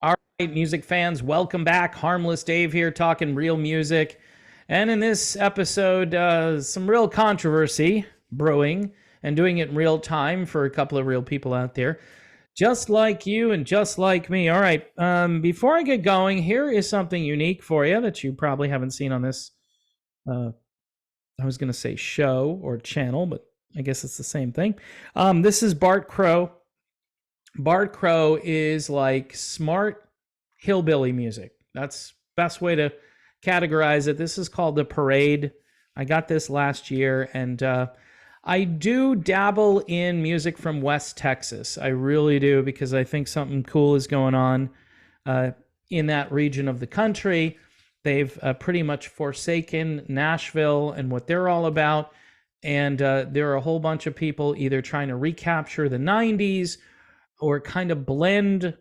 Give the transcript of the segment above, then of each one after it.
All right, music fans, welcome back. Harmless Dave here, talking real music. And in this episode, some real controversy brewing and doing it in real time for a couple of real people out there, just like you and just like me. All right, before I get going, here is something unique for you that you probably haven't seen on this, uh, I was going to say show or channel, but I guess it's the same thing. This is Bart Crow. Bart Crow is like smart hillbilly music. That's best way to categorize it. This is called The Parade. I got this last year, and I do dabble in music from West Texas. I really do, because I think something cool is going on in that region of the country. They've pretty much forsaken Nashville and what they're all about, and there are a whole bunch of people either trying to recapture the 90s or kind of blend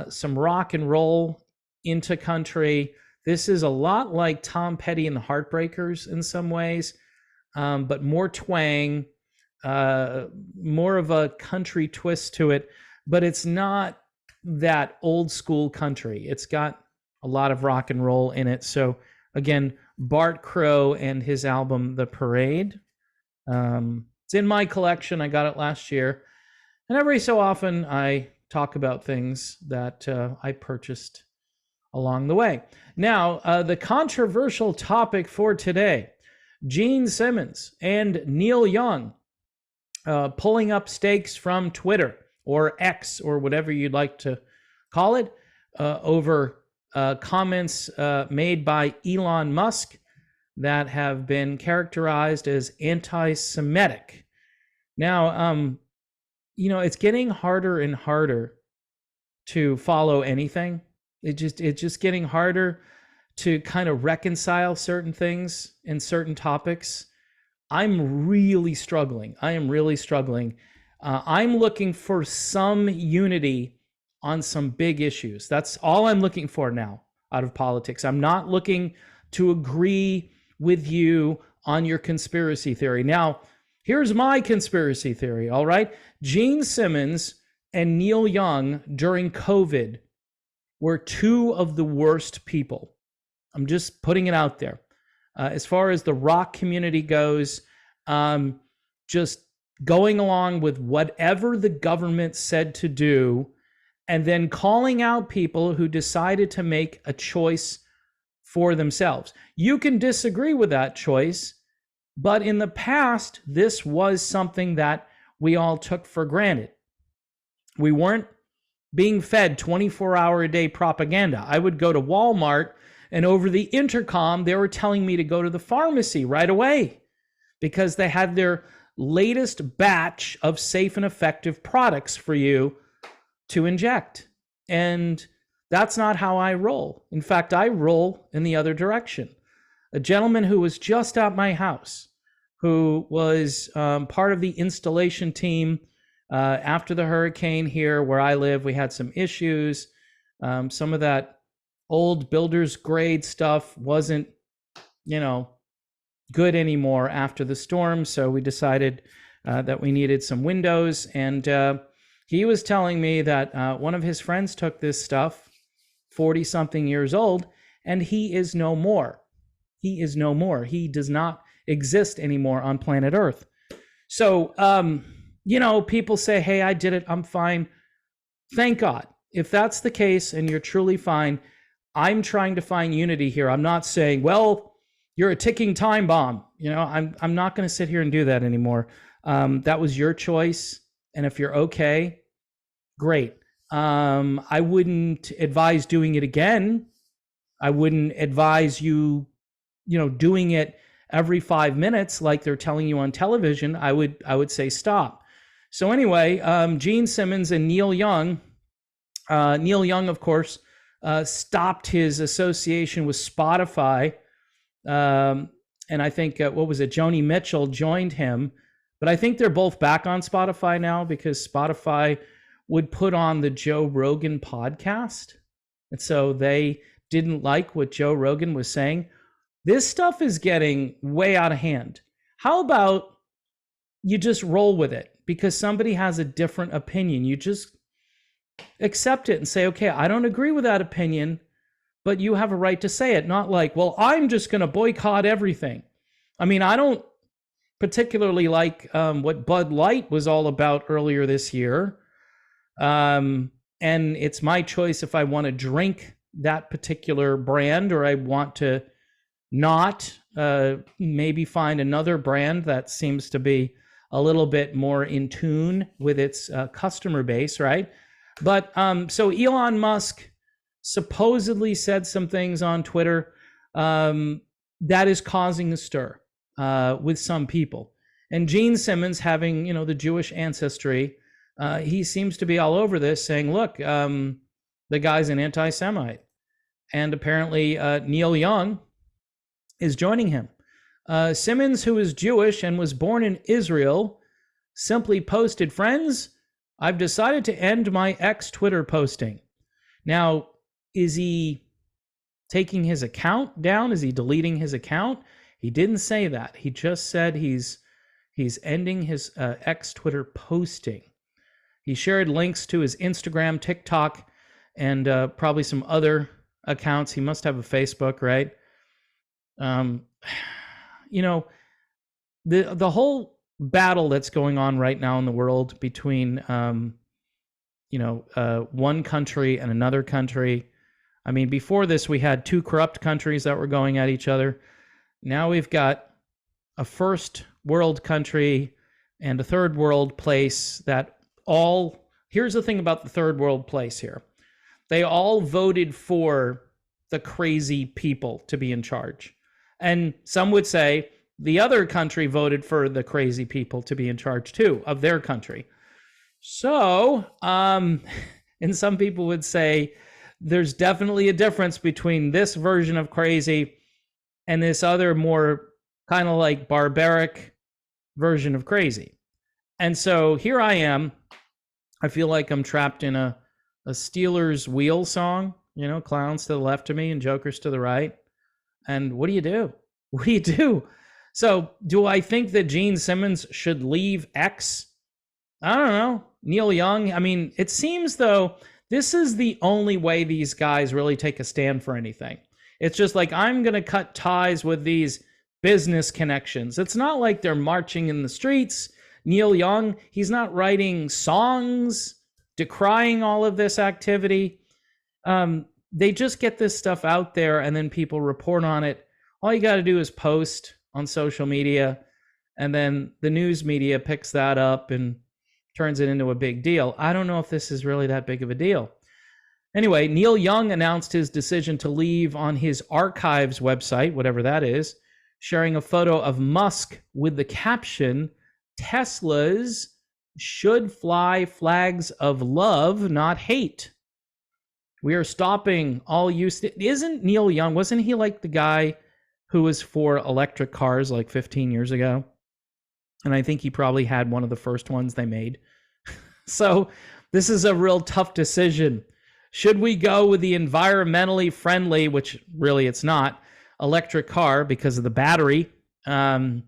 some rock and roll into country. This is a lot like Tom Petty and the Heartbreakers in some ways, but more twang, more of a country twist to it, but it's not that old school country. It's got a lot of rock and roll in it. So again, Bart Crow and his album, The Parade. It's in my collection. I got it last year. And every so often, I talk about things that I purchased along the way. Now, the controversial topic for today, Gene Simmons and Neil Young pulling up stakes from Twitter or X or whatever you'd like to call it over comments made by Elon Musk that have been characterized as anti-Semitic. Now, it's getting harder and harder to follow anything. It's just getting harder to kind of reconcile certain things in certain topics. I'm really struggling. I am really struggling. I'm looking for some unity on some big issues. That's all I'm looking for now out of politics. I'm not looking to agree with you on your conspiracy theory. Now, here's my conspiracy theory, all right? Gene Simmons and Neil Young during COVID were two of the worst people. I'm just putting it out there. As far as the rock community goes, just going along with whatever the government said to do, and then calling out people who decided to make a choice for themselves. You can disagree with that choice, but in the past, this was something that we all took for granted. We weren't being fed 24-hour-a-day propaganda. I would go to Walmart, and over the intercom, they were telling me to go to the pharmacy right away because they had their latest batch of safe and effective products for you to inject. And that's not how I roll. In fact, I roll in the other direction. A gentleman who was just at my house, who was part of the installation team after the hurricane here where I live. We had some issues. Some of that old builder's grade stuff wasn't, good anymore after the storm. So we decided that we needed some windows. And he was telling me that one of his friends took this stuff, 40-something years old, and he is no more. He is no more. He does not exist anymore on planet Earth. So, people say, hey, I did it, I'm fine. Thank God. If that's the case and you're truly fine, I'm trying to find unity here. I'm not saying, well, you're a ticking time bomb. I'm not going to sit here and do that anymore. That was your choice. And if you're okay, great. I wouldn't advise doing it again. I wouldn't advise you, doing it every 5 minutes like they're telling you on television. I would say stop. So anyway, Gene Simmons and Neil Young, of course, stopped his association with Spotify. And I think, Joni Mitchell joined him. But I think they're both back on Spotify now because Spotify would put on the Joe Rogan podcast. And so they didn't like what Joe Rogan was saying. This stuff is getting way out of hand. How about you just roll with it because somebody has a different opinion? You just accept it and say, okay, I don't agree with that opinion, but you have a right to say it. Not like, well, I'm just going to boycott everything. I mean, I don't particularly like what Bud Light was all about earlier this year. And it's my choice if I want to drink that particular brand or I want to not. Maybe find another brand that seems to be a little bit more in tune with its customer base, right? But so Elon Musk supposedly said some things on Twitter that is causing a stir with some people. And Gene Simmons, having the Jewish ancestry, he seems to be all over this, saying, "Look, the guy's an anti-Semite," and apparently Neil Young is joining him. Simmons, who is Jewish and was born in Israel, simply posted, "Friends, I've decided to end my ex-Twitter posting." Now, is he taking his account down? Is he deleting his account? He didn't say that. He just said he's ending his ex-Twitter posting. He shared links to his Instagram, TikTok, and probably some other accounts. He must have a Facebook, right? The whole battle that's going on right now in the world between one country and another country. I mean, before this we had two corrupt countries that were going at each other. Now we've got a first world country and a third world place that all, here's the thing about the third world place here. They all voted for the crazy people to be in charge. And some would say the other country voted for the crazy people to be in charge too of their country. So, and some people would say there's definitely a difference between this version of crazy and this other more kind of like barbaric version of crazy. And so here I am. I feel like I'm trapped in a Steelers wheel song, clowns to the left of me and jokers to the right. And what do you do? What do you do? So do I think that Gene Simmons should leave X? I don't know. Neil Young. I mean, it seems though, this is the only way these guys really take a stand for anything. It's just like, I'm going to cut ties with these business connections. It's not like they're marching in the streets. Neil Young, he's not writing songs decrying all of this activity. They just get this stuff out there and then people report on it. All you got to do is post on social media, and then the news media picks that up and turns it into a big deal. I don't know if this is really that big of a deal. Anyway, Neil Young announced his decision to leave on his archives website, whatever that is, sharing a photo of Musk with the caption, "Teslas should fly flags of love, not hate. We are stopping all use." Isn't Neil Young, wasn't he like the guy who was for electric cars like 15 years ago? And I think he probably had one of the first ones they made. So this is a real tough decision. Should we go with the environmentally friendly, which really it's not, electric car because of the battery? And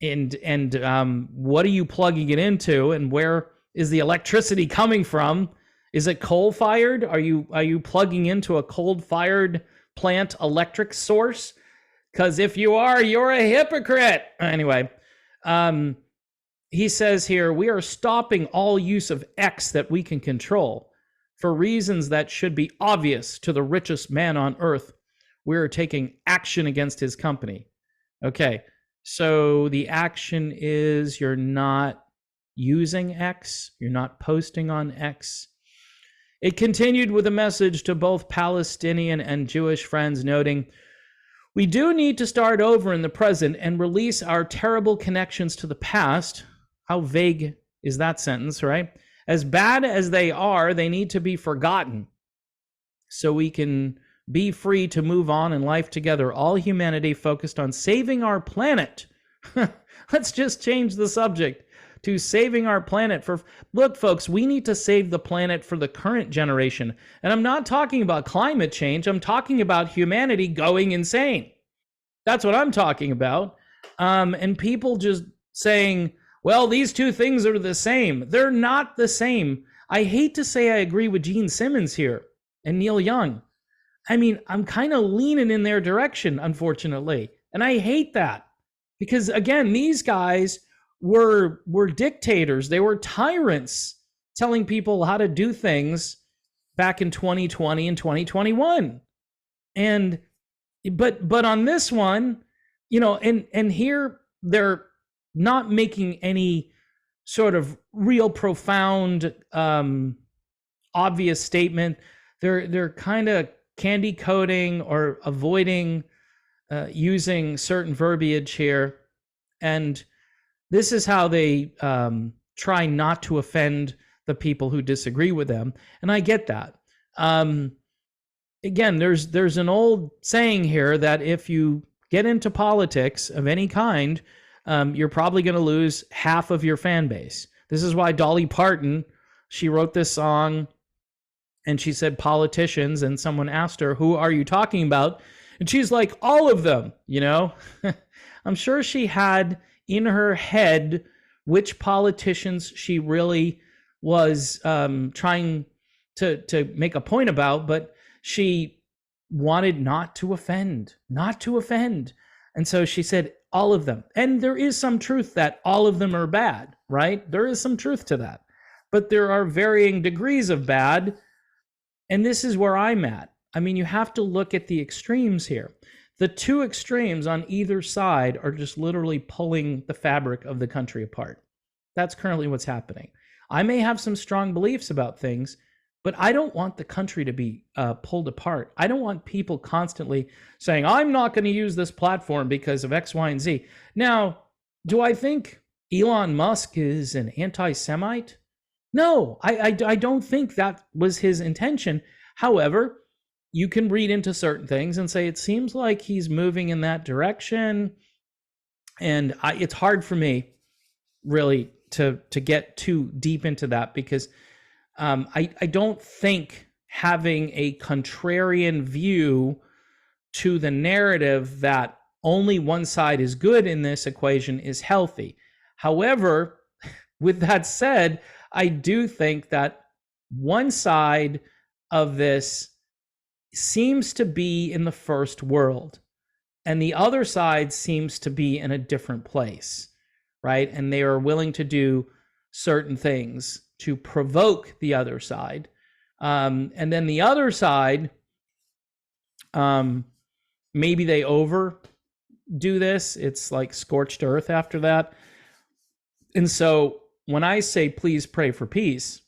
what are you plugging it into, and where is the electricity coming from? Is it coal-fired? Are you plugging into a coal-fired plant electric source? Because if you are, you're a hypocrite. Anyway, he says here, we are stopping all use of X that we can control for reasons that should be obvious to the richest man on earth. We are taking action against his company. Okay, so the action is you're not using X, you're not posting on X. It continued with a message to both Palestinian and Jewish friends, noting, "We do need to start over in the present and release our terrible connections to the past." How vague is that sentence, right? "As bad as they are, they need to be forgotten so we can be free to move on in life together. All humanity focused on saving our planet." Let's just change the subject to saving our planet. Look, folks, we need to save the planet for the current generation. And I'm not talking about climate change. I'm talking about humanity going insane. That's what I'm talking about. And people just saying, well, these two things are the same. They're not the same. I hate to say I agree with Gene Simmons here and Neil Young. I mean, I'm kind of leaning in their direction, unfortunately. And I hate that because, again, these guys were dictators. They were tyrants telling people how to do things back in 2020 and 2021. And but on this one, and here they're not making any sort of real profound obvious statement. They're kind of candy coating or avoiding using certain verbiage here, and this is how they try not to offend the people who disagree with them, and I get that. Again, there's an old saying here that if you get into politics of any kind, you're probably going to lose half of your fan base. This is why Dolly Parton, she wrote this song and she said politicians, and someone asked her, who are you talking about? And she's like, all of them, I'm sure she had in her head which politicians she really was trying to make a point about, but she wanted not to offend. And so she said, all of them. And there is some truth that all of them are bad, right? There is some truth to that. But there are varying degrees of bad. And this is where I'm at. I mean, you have to look at the extremes here. The two extremes on either side are just literally pulling the fabric of the country apart. That's currently what's happening. I may have some strong beliefs about things, but I don't want the country to be pulled apart. I don't want people constantly saying, I'm not going to use this platform because of X, Y, and Z. Now, do I think Elon Musk is an anti-Semite? No, I don't think that was his intention. However, you can read into certain things and say, it seems like he's moving in that direction. And it's hard for me really to get too deep into that because I don't think having a contrarian view to the narrative that only one side is good in this equation is healthy. However, with that said, I do think that one side of this seems to be in the first world and the other side seems to be in a different place, right? And they are willing to do certain things to provoke the other side. And then the other side, maybe they overdo this. It's like scorched earth after that. And so when I say, please pray for peace,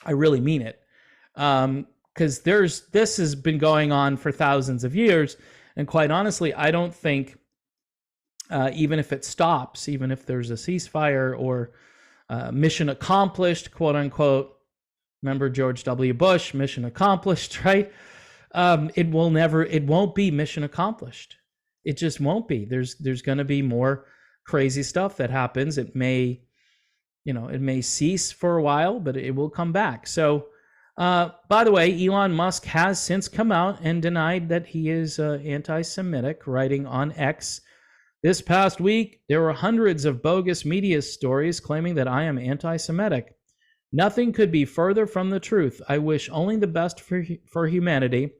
I really mean it. Because this has been going on for thousands of years. And quite honestly, I don't think, even if it stops, even if there's a ceasefire or mission accomplished, quote unquote. Remember George W. Bush, mission accomplished, right? It won't be mission accomplished. It just won't be. There's going to be more crazy stuff that happens. It may cease for a while, but it will come back. So, by the way, Elon Musk has since come out and denied that he is anti-Semitic, writing on X, this past week, there were hundreds of bogus media stories claiming that I am anti-Semitic. Nothing could be further from the truth. I wish only the best for humanity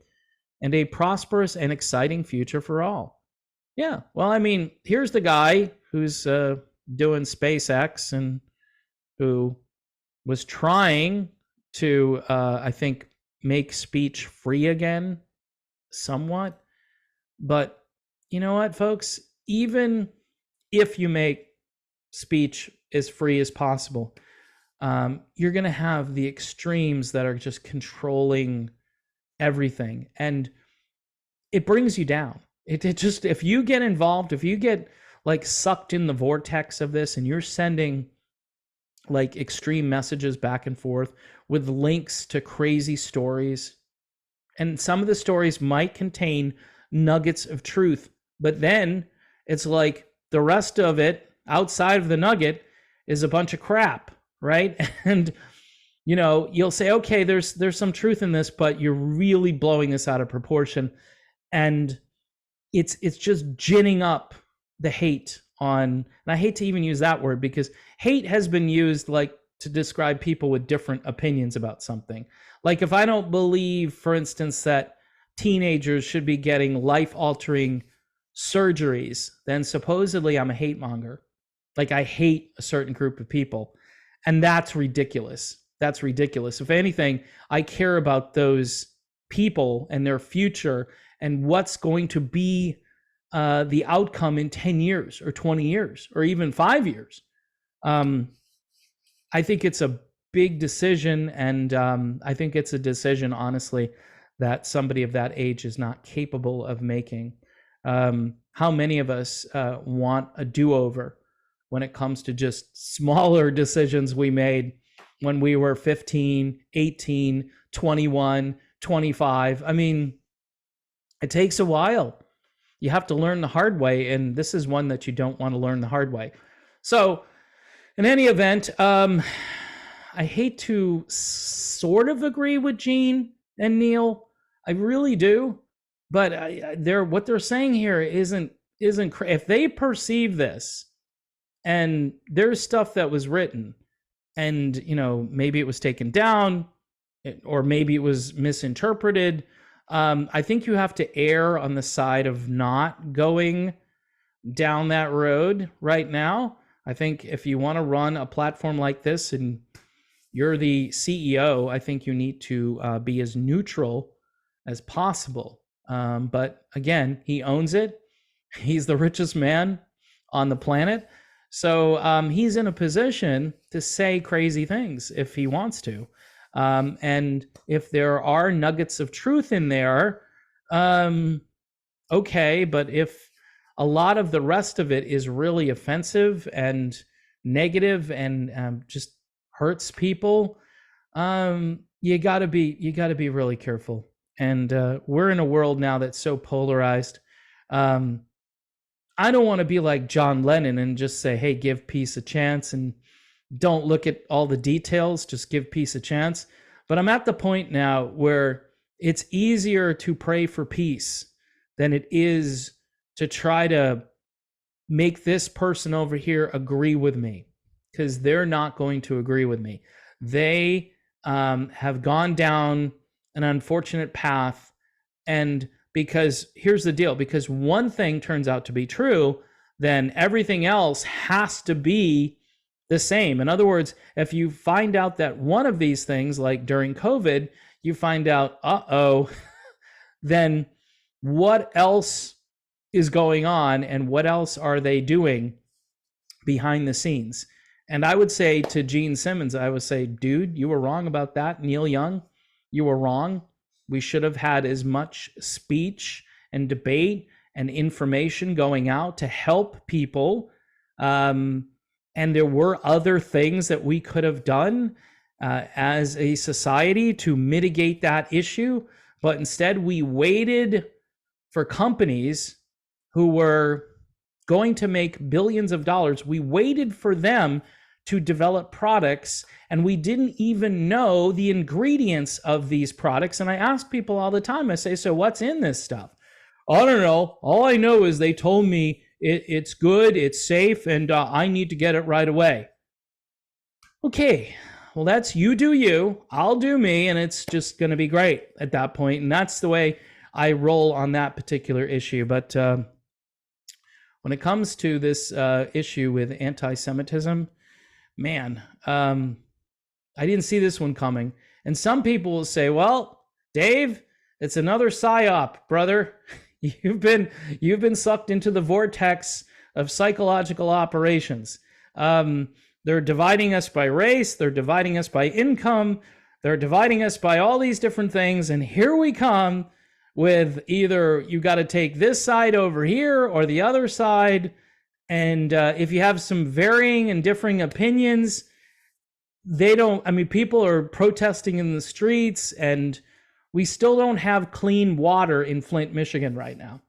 and a prosperous and exciting future for all. Yeah, well, I mean, here's the guy who's doing SpaceX and who was trying to, I think, make speech free again, somewhat. But you know what, folks? Even if you make speech as free as possible, you're going to have the extremes that are just controlling everything. And it brings you down. It just, if you get involved, if you get like sucked in the vortex of this and you're sending like extreme messages back and forth with links to crazy stories, and some of the stories might contain nuggets of truth, but then it's like the rest of it outside of the nugget is a bunch of crap, right? And you'll say, okay, there's some truth in this, but you're really blowing this out of proportion, and it's just ginning up the hate on. And I hate to even use that word because hate has been used like to describe people with different opinions about something. Like if I don't believe, for instance, that teenagers should be getting life-altering surgeries, then supposedly I'm a hate monger. Like I hate a certain group of people. And that's ridiculous. That's ridiculous. If anything, I care about those people and their future and what's going to be the outcome in 10 years or 20 years or even 5 years. I think it's a big decision, and I think it's a decision, honestly, that somebody of that age is not capable of making. How many of us want a do-over when it comes to just smaller decisions we made when we were 15, 18, 21, 25? I mean, it takes a while. You have to learn the hard way, and this is one that you don't want to learn the hard way. So, in any event, I hate to sort of agree with Gene and Neil. I really do, but what they're saying here isn't. If they perceive this, and there's stuff that was written, and maybe it was taken down, or maybe it was misinterpreted. I think you have to err on the side of not going down that road right now. I think if you want to run a platform like this and you're the CEO, I think you need to be as neutral as possible. But again, he owns it. He's the richest man on the planet. So he's in a position to say crazy things if he wants to. And if there are nuggets of truth in there, okay, but if a lot of the rest of it is really offensive and negative and just hurts people, you gotta be really careful. And we're in a world now that's so polarized. I don't want to be like John Lennon and just say, hey, give peace a chance and don't look at all the details, just give peace a chance. But I'm at the point now where it's easier to pray for peace than it is to try to make this person over here agree with me, because they're not going to agree with me. They have gone down an unfortunate path. And because here's the deal, because one thing turns out to be true, then everything else has to be the same. In other words, if you find out that one of these things, like during COVID, you find out, then what else is going on and what else are they doing behind the scenes? And I would say to Gene Simmons, I would say, dude, you were wrong about that. Neil Young, you were wrong. We should have had as much speech and debate and information going out to help people. And there were other things that we could have done as a society to mitigate that issue. But instead, we waited for companies who were going to make billions of dollars. We waited for them to develop products, and we didn't even know the ingredients of these products. And I ask people all the time, I say, so what's in this stuff? I don't know. All I know is they told me it's good, it's safe, and I need to get it right away. Okay, well, that's you do you, I'll do me, and it's just going to be great at that point. And that's the way I roll on that particular issue. But when it comes to this issue with anti-Semitism, man, I didn't see this one coming. And some people will say, well, Dave, it's another psyop, brother. You've been sucked into the vortex of psychological operations. They're dividing us by race. They're dividing us by income. They're dividing us by all these different things. And here we come with either you got to take this side over here or the other side. And if you have some varying and differing opinions, people are protesting in the streets, and we still don't have clean water in Flint, Michigan right now.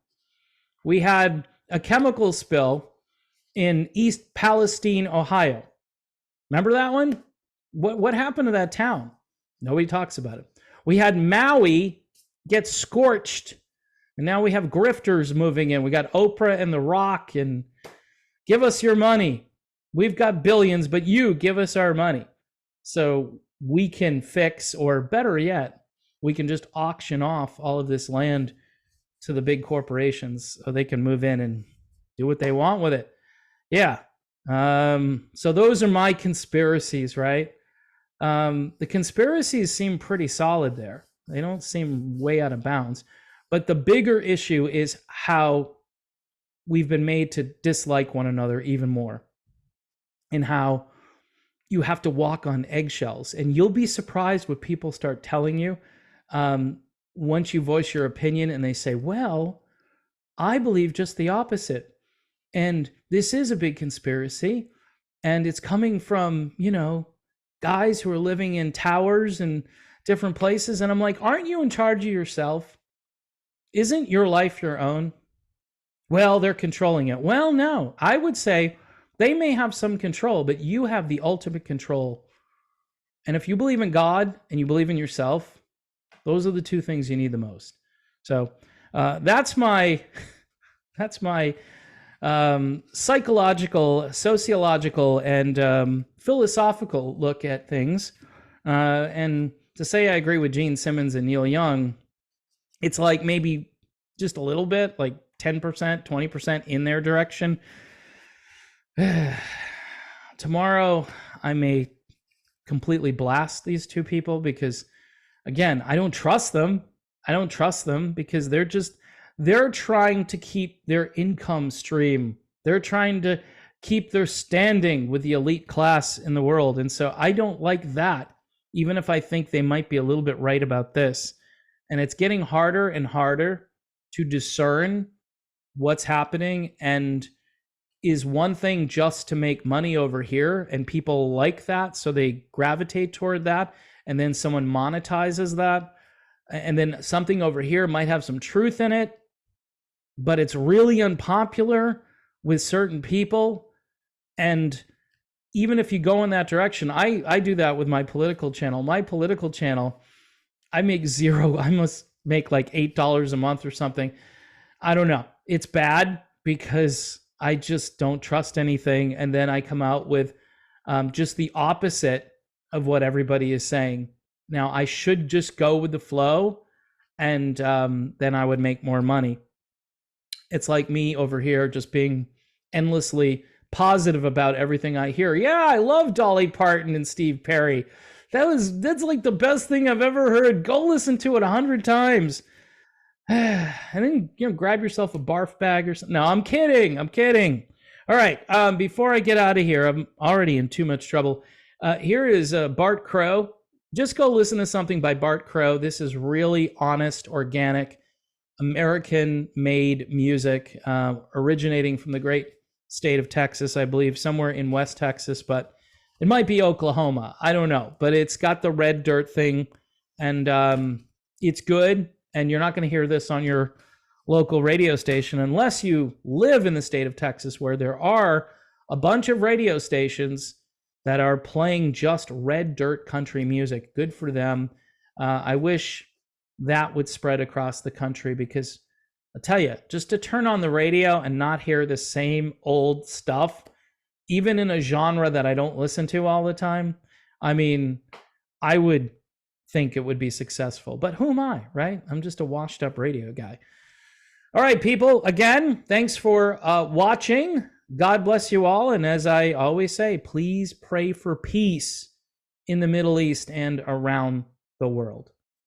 We had a chemical spill in East Palestine, Ohio. Remember that one? What happened to that town? Nobody talks about it. We had Maui get scorched, and now we have grifters moving in. We got Oprah and The Rock, and give us your money. We've got billions, but you give us our money. so we can fix, or better yet, we can just auction off all of this land to the big corporations so they can move in and do what they want with it. Yeah. So those are my conspiracies, right? The conspiracies seem pretty solid there. They don't seem way out of bounds. But the bigger issue is how we've been made to dislike one another even more, and how you have to walk on eggshells. And you'll be surprised what people start telling you once you voice your opinion and they say, well, I believe just the opposite. And this is a big conspiracy. And it's coming from, guys who are living in towers and different places. And I'm like, aren't you in charge of yourself? Isn't your life your own? Well, they're controlling it. Well, no, I would say they may have some control, but you have the ultimate control. And if you believe in God and you believe in yourself, those are the two things you need the most. So that's my psychological, sociological, and philosophical look at things. And to say I agree with Gene Simmons and Neil Young, it's like maybe just a little bit, like 10%, 20% in their direction. Tomorrow, I may completely blast these two people because, again, I don't trust them. I don't trust them because they're trying to keep their income stream. They're trying to keep their standing with the elite class in the world. And so I don't like that, even if I think they might be a little bit right about this. And it's getting harder and harder to discern what's happening, and is one thing just to make money over here and people like that, so they gravitate toward that, and then someone monetizes that, and then something over here might have some truth in it, but it's really unpopular with certain people. And even if you go in that direction, I do that with my political channel. My political channel, I make zero. I must make like $8 a month or something. I don't know. It's bad because I just don't trust anything. And then I come out with just the opposite of what everybody is saying. Now, I should just go with the flow, and then I would make more money. It's like me over here just being endlessly positive about everything I hear. Yeah, I love Dolly Parton and Steve Perry. That's like the best thing I've ever heard. Go listen to it 100 times. And then, grab yourself a barf bag or something. No, I'm kidding. All right. Before I get out of here, I'm already in too much trouble. Here is Bart Crow. Just go listen to something by Bart Crow. This is really honest, organic, American-made music, originating from the great state of Texas, I believe, somewhere in West Texas, but it might be Oklahoma. I don't know, but it's got the red dirt thing, and it's good. And you're not going to hear this on your local radio station unless you live in the state of Texas, where there are a bunch of radio stations that are playing just red dirt country music. Good for them. I wish that would spread across the country, because I'll tell you, just to turn on the radio and not hear the same old stuff, even in a genre that I don't listen to all the time, I mean, I would think it would be successful. But who am I, right? I'm just a washed up radio guy. All right, people, again, thanks for watching. God bless you all. And as I always say, please pray for peace in the Middle East and around the world.